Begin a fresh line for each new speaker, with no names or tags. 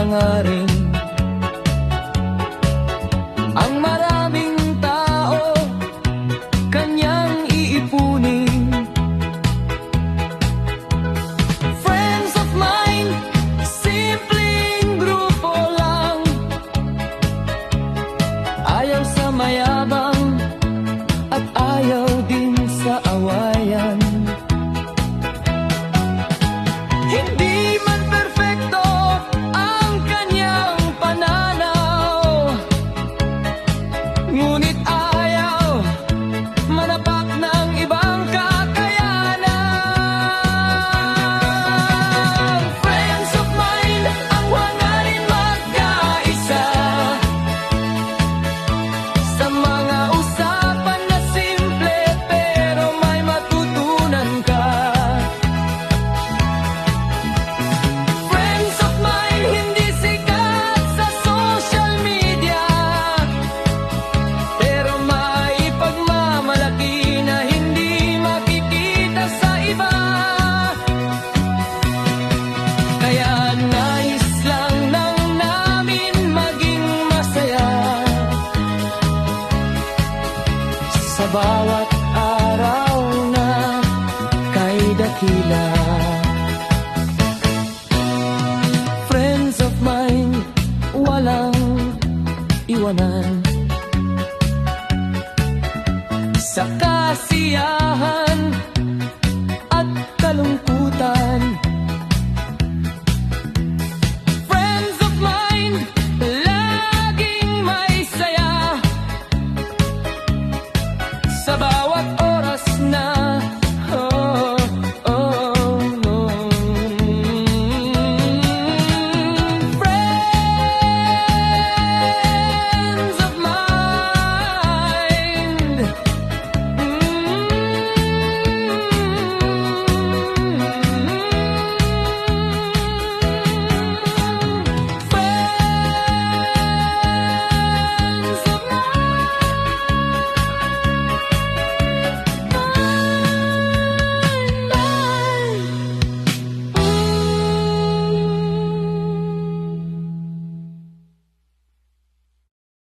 hangarin. Ang maraming tao kanyang iipunin. Friends of mine, simpleng grupo lang. Ayaw sa mayabang at ayaw din sa awayan. Hindi man perfecto ang kanyang pananaw, ngunit ayaw manapak ng ibang kakayanan. Friends of mine, ang hangarin magkaisa sa mga usapan na simple pero may matutunan ka. Friends of mine, hindi sikat sa social media, pero may pagmamalaki na hindi makikita sa iba. Kaya nais lang nang namin maging masaya sa bawat araw na kay dakila. Friends of mine, walang iwanan sa kasiyahan